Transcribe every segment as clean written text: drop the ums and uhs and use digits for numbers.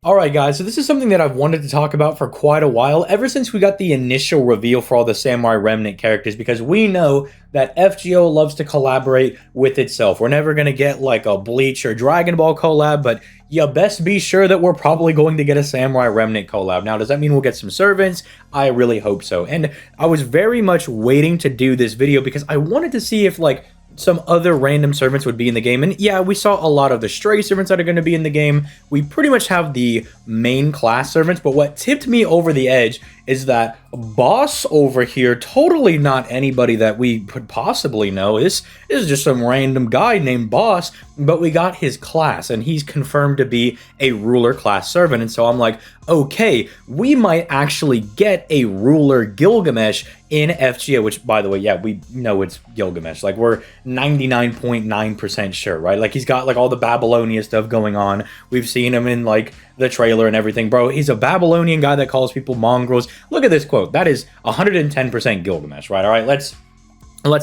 Alright guys, so this is something that I've wanted to talk about for quite a while, ever since we got the initial reveal for all the Samurai Remnant characters, because we know that FGO loves to collaborate with itself. We're never going to get like a Bleach or Dragon Ball collab, but you best be sure that we're probably going to get a Samurai Remnant collab. Now, does that mean we'll get some servants? I really hope so. And I was very much waiting to do this video because I wanted to see if like some other random servants would be in the game. And yeah, we saw a lot of the stray servants that are going to be in the game. We pretty much have the main class servants, but what tipped me over the edge is that boss over here, totally not anybody that we could possibly know. This is just some random guy named Boss, but we got his class and he's confirmed to be a ruler class servant. And so I'm like, okay, we might actually get a ruler Gilgamesh in FGO, which by the way, yeah, we know it's Gilgamesh. Like we're 99.9% sure, right? Like he's got like all the Babylonia stuff going on. We've seen him in like the trailer and everything. Bro, he's a Babylonian guy that calls people mongrels. Look at this quote. That is 110% Gilgamesh, right? All right, let's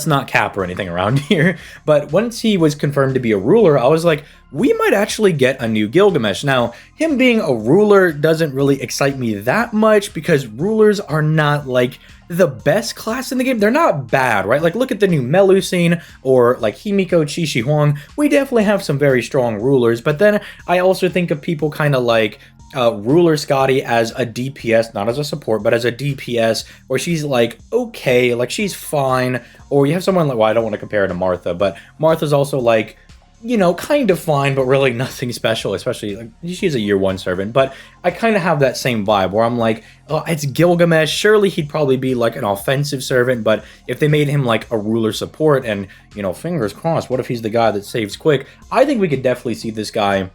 not cap or anything around here. But once he was confirmed to be a ruler, I was like, we might actually get a new Gilgamesh. Now, him being a ruler doesn't really excite me that much because rulers are not like the best class in the game. They're not bad, right? Like look at the new Melusine or like Himiko Chishi Huang. We definitely have some very strong rulers, but then I also think of people kind of like Ruler Scotty as a DPS, not as a support, but as a DPS, where she's like, okay, like she's fine. Or you have someone like, well, I don't want to compare her to Martha, but Martha's also like, you know, kind of fine, but really nothing special, especially, like, she's a year one servant, but I kind of have that same vibe, where I'm like, oh, it's Gilgamesh, surely he'd probably be, like, an offensive servant, but if they made him, like, a ruler support, and, you know, fingers crossed, what if he's the guy that saves quick? I think we could definitely see this guy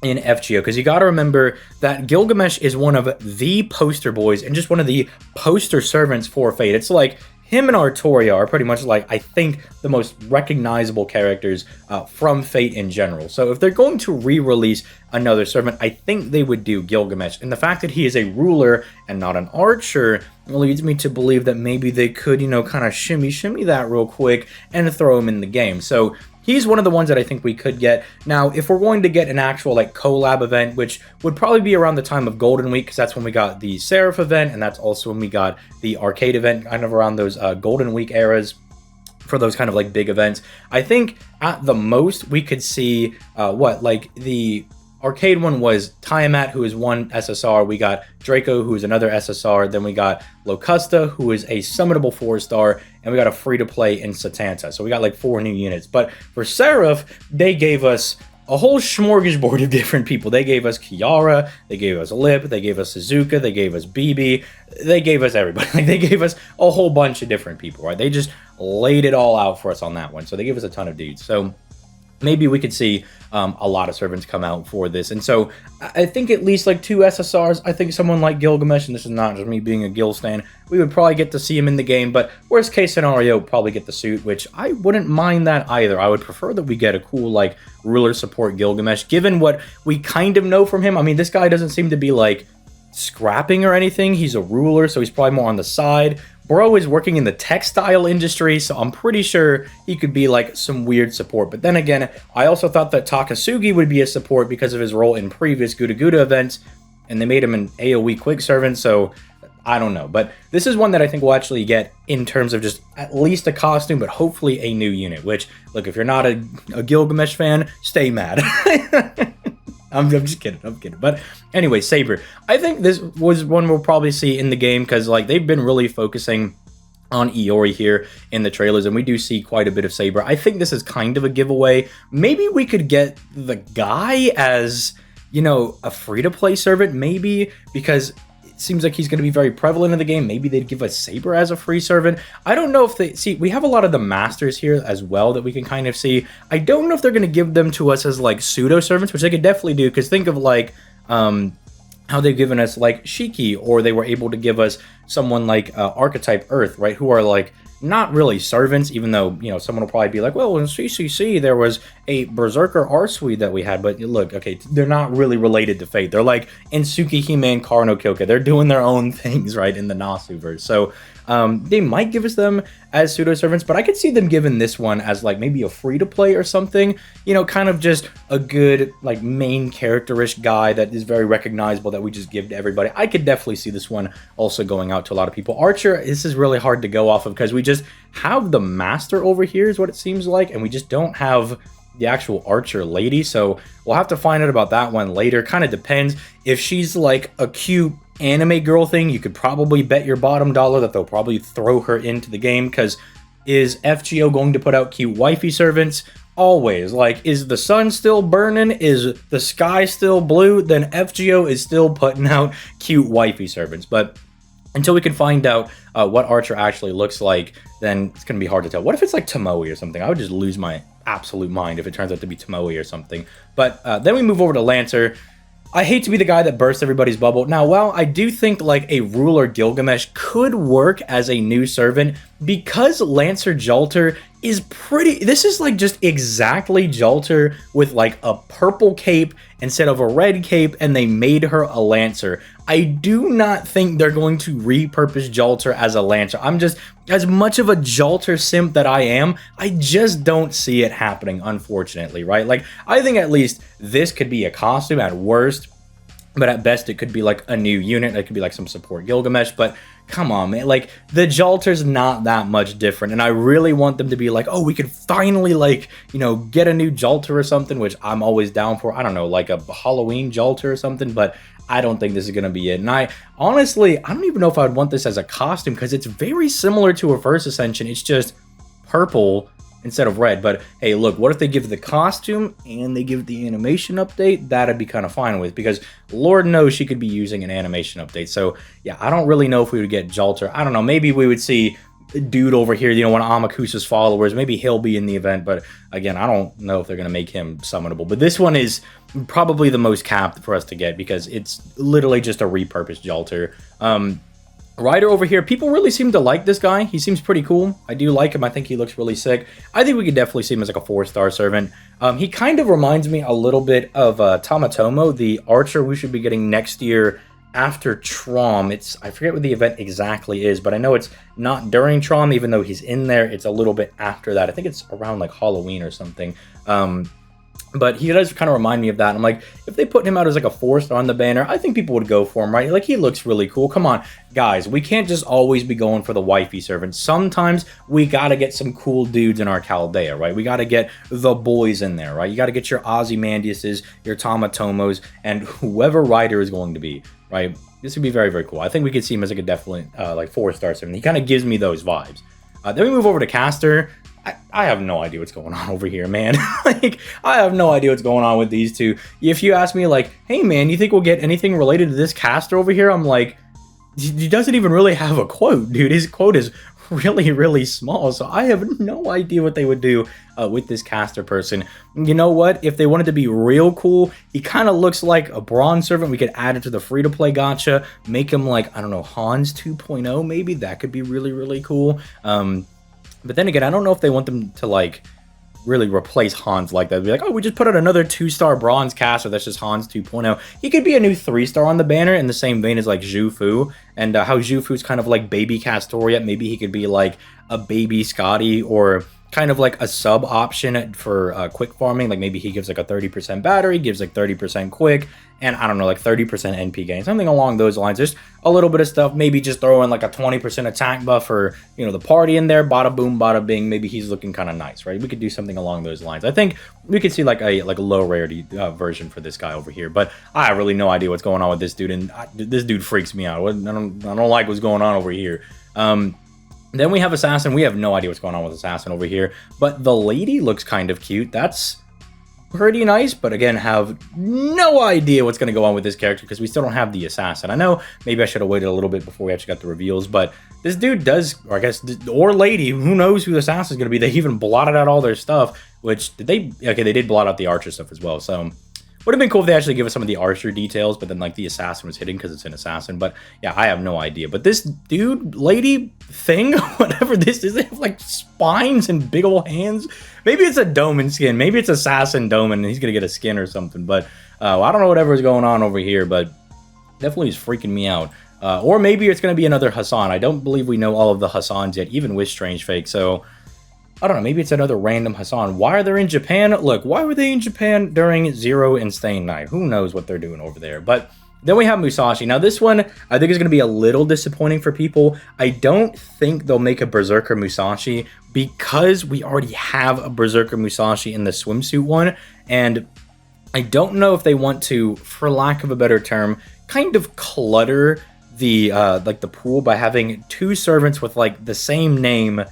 in FGO, because you got to remember that Gilgamesh is one of the poster boys, and just one of the poster servants for Fate. It's like, him and Artoria are pretty much like, I think, the most recognizable characters from Fate in general. So if they're going to re-release another servant, I think they would do Gilgamesh. And the fact that he is a ruler and not an archer leads me to believe that maybe they could, you know, kind of shimmy that real quick and throw him in the game. So he's one of the ones that I think we could get. Now, if we're going to get an actual like collab event, which would probably be around the time of Golden Week, because that's when we got the Seraph event, and that's also when we got the arcade event, kind of around those Golden Week eras for those kind of like big events. I think at the most we could see like the arcade one was Tiamat, who is one SSR. We got Draco, who is another SSR. Then we got Locusta, who is a summonable 4-star. And we got a free-to-play in Satanta. So we got like 4 new units. But for Seraph, they gave us a whole smorgasbord of different people. They gave us Kiara, they gave us Lip, they gave us Suzuka, they gave us BB, they gave us everybody. Like they gave us a whole bunch of different people, right? They just laid it all out for us on that one. So they gave us a ton of dudes. So maybe we could see a lot of servants come out for this. And so I think at least like 2 SSRs. I think someone like Gilgamesh, and this is not just me being a Gil stan, we would probably get to see him in the game, but worst case scenario, probably get the suit, which I wouldn't mind that either. I would prefer that we get a cool like ruler support Gilgamesh, given what we kind of know from him. I mean, this guy doesn't seem to be like scrapping or anything. He's a ruler, so he's probably more on the side. Bro is working in the textile industry, so I'm pretty sure he could be like some weird support. But then again, I also thought that Takasugi would be a support because of his role in previous Guda Guda events, and they made him an AoE quick servant, so I don't know. But this is one that I think we'll actually get in terms of just at least a costume, but hopefully a new unit, which, look, if you're not a Gilgamesh fan, stay mad. I'm just kidding, But anyway, Saber. I think this was one we'll probably see in the game because like they've been really focusing on Iori here in the trailers, and we do see quite a bit of Saber. I think this is kind of a giveaway. Maybe we could get the guy as, you know, a free-to-play servant, maybe, because it seems like he's going to be very prevalent in the game. Maybe they'd give us Saber as a free servant. I don't know if they... See, we have a lot of the masters here as well that we can kind of see. I don't know if they're going to give them to us as, like, pseudo-servants, which they could definitely do, because think of, like, how they've given us, like, Shiki, or they were able to give us someone like Archetype Earth, right, who are, like, not really servants, even though, you know, someone will probably be like, well, in CCC, there was a Berserker Arsui that we had, but look, okay, they're not really related to Fate. They're like in Tsukihime and Karno Kyoka. They're doing their own things, right, in the Nasuverse. So They might give us them as pseudo servants, but I could see them giving this one as like maybe a free to play or something, you know, kind of just a good like main characterish guy that is very recognizable that we just give to everybody. I could definitely see this one also going out to a lot of people. Archer, this is really hard to go off of because we just have the master over here is what it seems like, and we just don't have the actual archer lady, so we'll have to find out about that one later. Kind of depends. If she's like a cute anime girl thing, you could probably bet your bottom dollar that they'll probably throw her into the game, because is FGO going to put out cute wifey servants? Always. Like, is the sun still burning? Is the sky still blue? Then FGO is still putting out cute wifey servants. But until we can find out what Archer actually looks like, then it's going to be hard to tell. What if it's like Tomoe or something? I would just lose my absolute mind if it turns out to be Tomoe or something. But then we move over to Lancer. I hate to be the guy that bursts everybody's bubble. Now, while I do think like a ruler Gilgamesh could work as a new servant, because Lancer Jalter is pretty... This is like just exactly Jalter with like a purple cape instead of a red cape, and they made her a Lancer. I do not think they're going to repurpose Jalter as a Lancer. I'm just, as much of a Jalter simp that I am, I just don't see it happening, unfortunately, right? Like, I think at least this could be a costume at worst, but at best it could be like a new unit. It could be like some support Gilgamesh, but come on, man. Like, the Jalter's not that much different, and I really want them to be like, oh, we could finally, like, you know, get a new Jalter or something, which I'm always down for. I don't know, like a Halloween Jalter or something, but I don't think this is going to be it. And I honestly, I don't even know if I would want this as a costume, because it's very similar to a First Ascension. It's just purple instead of red. But hey, look, what if they give the costume and they give the animation update? That'd be kind of fine with, because Lord knows she could be using an animation update. So yeah, I don't really know if we would get Jalter. I don't know, maybe we would see dude over here, you know, one of Amakusa's followers. Maybe he'll be in the event, but again, I don't know if they're going to make him summonable. But this one is probably the most capped for us to get, because it's literally just a repurposed Jalter. Ryder over here, people really seem to like this guy. He seems pretty cool. I do like him. I think he looks really sick. I think we could definitely see him as like a 4-star servant. He kind of reminds me a little bit of Tamatomo, the archer we should be getting next year after Trom. I forget what the event exactly is, but I know it's not during Trom, even though he's in there. It's a little bit after that. I think it's around like Halloween or something. But he does kind of remind me of that. I'm like, if they put him out as like a 4-star on the banner, I think people would go for him, right? Like, he looks really cool. Come on, guys, we can't just always be going for the wifey servants. Sometimes we gotta get some cool dudes in our Chaldea, right? We gotta get the boys in there, right? You gotta get your Ozymandiases, your Tamatomos, and whoever Ryder is going to be, right? This would be very, very cool. I think we could see him as like a definitely like 4-star servant. He kind of gives me those vibes. Then we move over to Caster. I have no idea what's going on over here, man. Like, I have no idea what's going on with these two. If you ask me, like, hey, man, you think we'll get anything related to this caster over here? I'm like, he doesn't even really have a quote, dude. His quote is really, really small. So I have no idea what they would do with this caster person. You know what? If they wanted to be real cool, he kind of looks like a bronze servant. We could add it to the free-to-play gacha. Make him like, I don't know, Hans 2.0 maybe. That could be really, really cool. But then again, I don't know if they want them to, like, really replace Hans like that. Be like, oh, we just put out another 2-star bronze caster that's just Hans 2.0. He could be a new 3-star on the banner in the same vein as, like, Zhu Fu. And how Zhu Fu's kind of like baby Castoria. Maybe he could be, like, a baby Scotty, or kind of like a sub option for quick farming. Like, maybe he gives, like, a 30% battery, gives, like, 30% quick, and I don't know, like 30% NP gain, something along those lines. Just a little bit of stuff. Maybe just throw in like a 20% attack buff for, you know, the party in there. Bada boom, bada bing. Maybe he's looking kind of nice, right? We could do something along those lines. I think we could see like a low rarity version for this guy over here. But I have really no idea what's going on with this dude, and this dude freaks me out. I don't like what's going on over here. Then we have Assassin. We have no idea what's going on with Assassin over here. But the lady looks kind of cute. That's pretty nice, but again, have no idea what's going to go on with this character, because we still don't have the Assassin. I know maybe I should have waited a little bit before we actually got the reveals, but this dude does, or I guess, or lady, who knows who the Assassin is going to be. They even blotted out all their stuff, which, they did blot out the Archer stuff as well, so would have been cool if they actually give us some of the Archer details, but then, like, the Assassin was hidden because it's an Assassin. But, yeah, I have no idea. But this dude, lady, thing, whatever this is, they have, like, spines and big old hands. Maybe it's a Doman skin. Maybe it's Assassin Doman, and he's going to get a skin or something. But I don't know whatever is going on over here. But Definitely is freaking me out. Or maybe it's going to be another Hassan. I don't believe we know all of the Hassans yet, even with Strange Fake. So, I don't know. Maybe it's another random Hassan. Why are they in Japan? Look, why were they in Japan during Zero and Stain Night? Who knows what they're doing over there? But then we have Musashi. Now, this one, I think is going to be a little disappointing for people. I don't think they'll make a Berserker Musashi because we already have a Berserker Musashi in the swimsuit one. And I don't know if they want to, for lack of a better term, kind of clutter the like the pool by having two servants with like the same name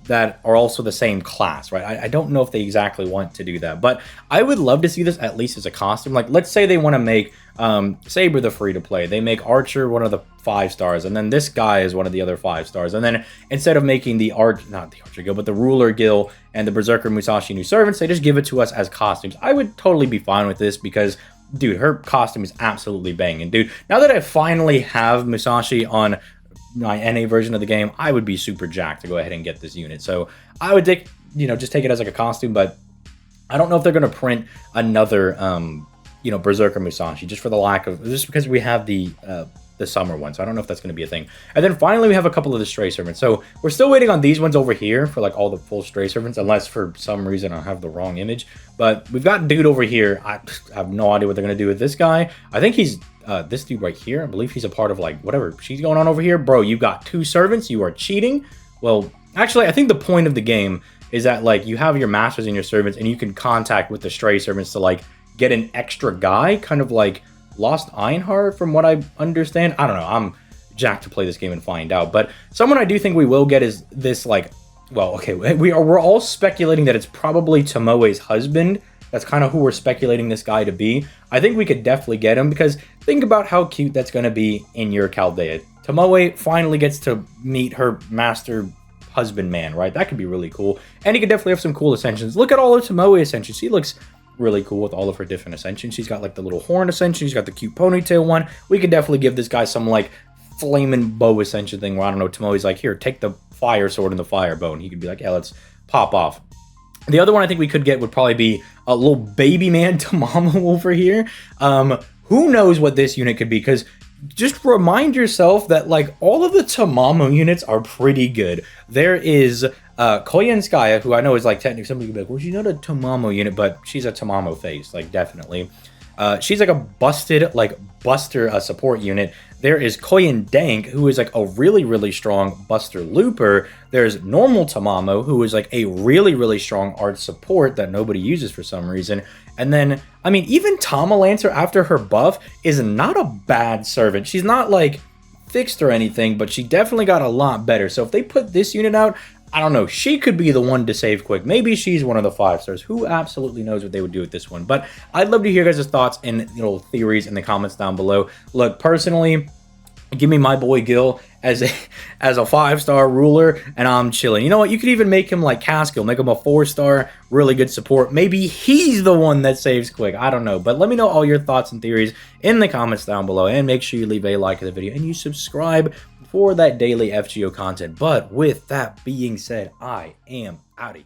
that are also the same class, right? I don't know if they exactly want to do that, but I would love to see this at least as a costume. Like, let's say they want to make Saber the free-to-play. They make Archer one of the 5 stars, and then this guy is one of the other 5 stars. And then instead of making the not the Archer Gil, but the Ruler Gil and the Berserker Musashi new servants, they just give it to us as costumes. I would totally be fine with this because, dude, her costume is absolutely banging. Dude, now that I finally have Musashi on my NA version of the game, I would be super jacked to go ahead and get this unit. So I would take, just take it as like a costume, but I don't know if they're going to print another, Berserker Musashi just because we have the summer one. So I don't know if that's going to be a thing. And then finally we have a couple of the stray servants. So we're still waiting on these ones over here for like all the full stray servants, unless for some reason I have the wrong image. But we've got dude over here. I have no idea what they're going to do with this guy. I think he's this dude right here. I believe he's a part of like whatever she's going on over here. Bro, you got 2 servants. You are cheating. Well, actually, I think the point of the game is that like you have your masters and your servants, and you can contact with the stray servants to like get an extra guy, kind of like Lost Einhard, from what I understand. I don't know. I'm jacked to play this game and find out. But someone I do think we will get is this, like, well, okay, we're all speculating that it's probably Tomoe's husband. That's kind of who we're speculating this guy to be. I think we could definitely get him because think about how cute that's going to be in your Chaldea. Tomoe finally gets to meet her master husband man, right? That could be really cool. And he could definitely have some cool ascensions. Look at all of Tomoe ascensions. She looks really cool with all of her different ascensions. She's got like the little horn ascension. She's got the cute ponytail one. We could definitely give this guy some like flaming bow ascension thing where, I don't know, Tomoe's like, here, take the fire sword and the fire bow. And he could be like, yeah, let's pop off. The other one I think we could get would probably be a little baby man Tamamo over here. Who knows what this unit could be? Because just remind yourself that like all of the Tamamo units are pretty good. There is Koyenskaya, who I know is like technically somebody could be like, well, she's not a Tamamo unit, but she's a Tamamo face, like definitely. She's like a busted, like Buster support unit. There is Koyen Dank, who is like a really, really strong Buster Looper. There's normal Tamamo, who is like a really, really strong art support that nobody uses for some reason. And then, I mean, even Tama Lancer after her buff is not a bad servant. She's not like fixed or anything, but she definitely got a lot better. So if they put this unit out, I don't know, she could be the one to save quick. Maybe she's one of the 5 stars. Who absolutely knows what they would do with this one? But I'd love to hear guys' thoughts and theories in the comments down below. Look, personally, give me my boy Gil as a 5-star ruler, and I'm chilling. You know what? You could even make him like Caskill, make him a 4-star, really good support. Maybe he's the one that saves quick. I don't know. But let me know all your thoughts and theories in the comments down below, and make sure you leave a like of the video and you subscribe for that daily FGO content. But with that being said, I am out of here.